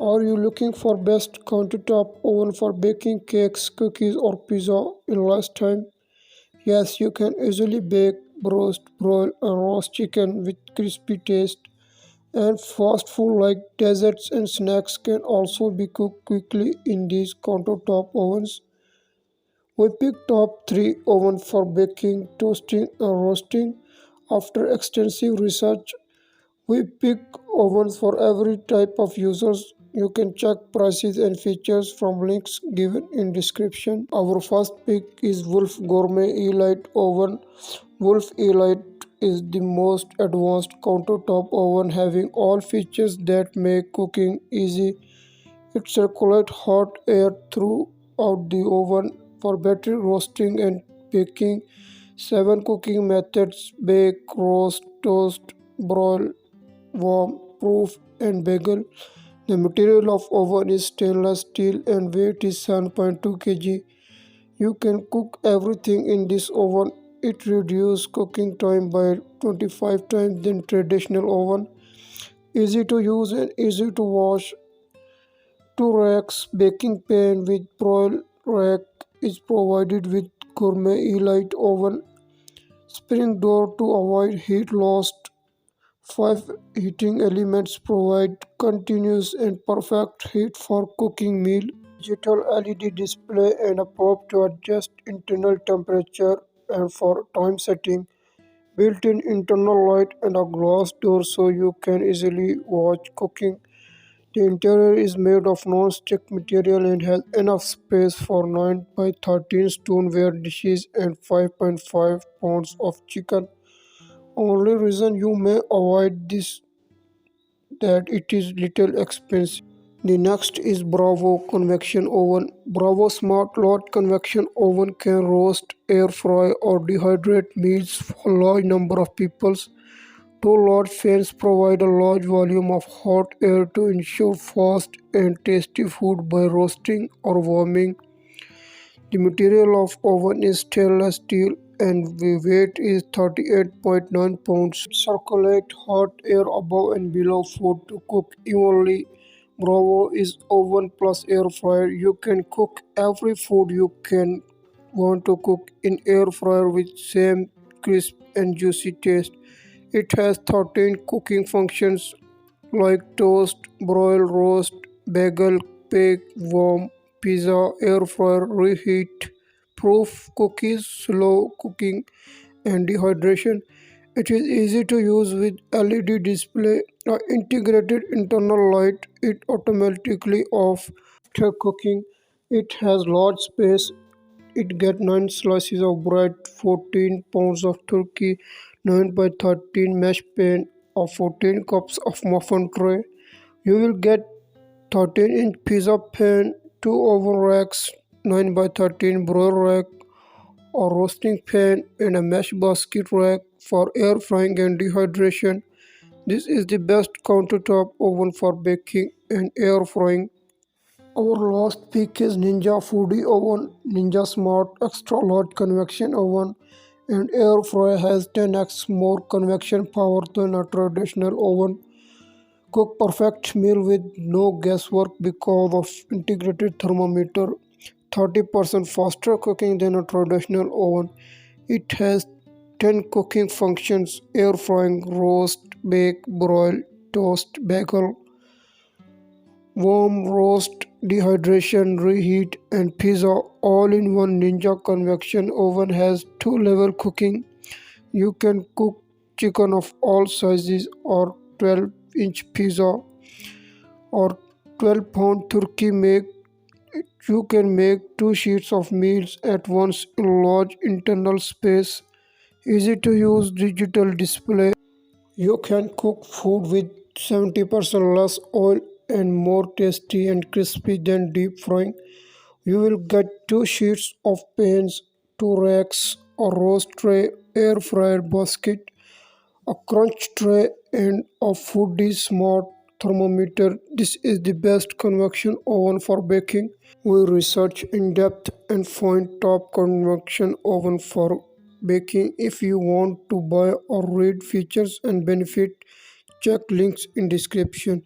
Are you looking for best countertop oven for baking cakes, cookies or pizza in less time? Yes, you can easily bake, roast, broil and roast chicken with crispy taste. And fast food like desserts and snacks can also be cooked quickly in these countertop ovens. We picked top 3 ovens for baking, toasting and roasting. After extensive research, we pick ovens for every type of users. You can check prices and features from links given in description. Our first pick is Wolf Gourmet Elite Oven. Wolf Elite is the most advanced countertop oven having all features that make cooking easy. It circulates hot air throughout the oven for better roasting and baking. 7 cooking methods: bake, roast, toast, broil, warm, proof and bagel. The material of oven is stainless steel and weight is 7.2 kg. You can cook everything in this oven. It reduces cooking time by 25 times than traditional oven. Easy to use and easy to wash. 2 racks baking pan with broil rack is provided with gourmet elite oven. Spring door to avoid heat loss. 5 heating elements provide continuous and perfect heat for cooking meal. Digital LED display and a probe to adjust internal temperature and for time setting. Built-in internal light and a glass door so you can easily watch cooking. The interior is made of non-stick material and has enough space for 9 by 13 stoneware dishes and 5.5 pounds of chicken. Only reason you may avoid this that it is little expensive. The next is Bravo convection oven. Bravo Smart Lot convection oven can roast, air fry or dehydrate meals for a large number of people. Two large fans provide a large volume of hot air to ensure fast and tasty food by roasting or warming. The material of oven is stainless steel and the weight is 38.9 pounds. Circulate hot air above and below food to cook evenly. Bravo is oven plus air fryer. You can cook every food you can want to cook in air fryer with same crisp and juicy taste. It has 13 cooking functions like toast, broil, roast, bagel, bake, warm, pizza, air fryer, reheat, proof cookies, slow cooking, and dehydration. It is easy to use with LED display, integrated internal light. It automatically off after cooking. It has large space. It get 9 slices of bread, 14 pounds of turkey, 9 by 13 mesh pan, or 14 cups of muffin tray. You will get 13-inch pizza pan, 2 oven racks, 9 by 13 broil rack or roasting pan, and a mesh basket rack for air frying and dehydration. This is the best countertop oven for baking and air frying. Our last pick is Ninja Foodie Oven. Ninja Smart Extra Large Convection Oven and air fryer has 10x more convection power than a traditional oven. Cook perfect meal with no guesswork because of integrated thermometer. 30% faster cooking than a traditional oven. It has 10 cooking functions: air frying, roast, bake, broil, toast, bagel, warm, roast, dehydration, reheat, and pizza all in one. Ninja convection oven has two-level cooking. You can cook chicken of all sizes or 12-inch pizza or 12-pound turkey. Make you can make 2 sheets of meals at once in large internal space. Easy to use digital display. You can cook food with 70% less oil and more tasty and crispy than deep frying. You will get 2 sheets of pans, 2 racks, a roast tray, air fryer basket, a crunch tray, and a foodie smart thermometer. This is the best convection oven for baking. We research in depth and find top convection oven for baking. If you want to buy or read features and benefit, check links in description.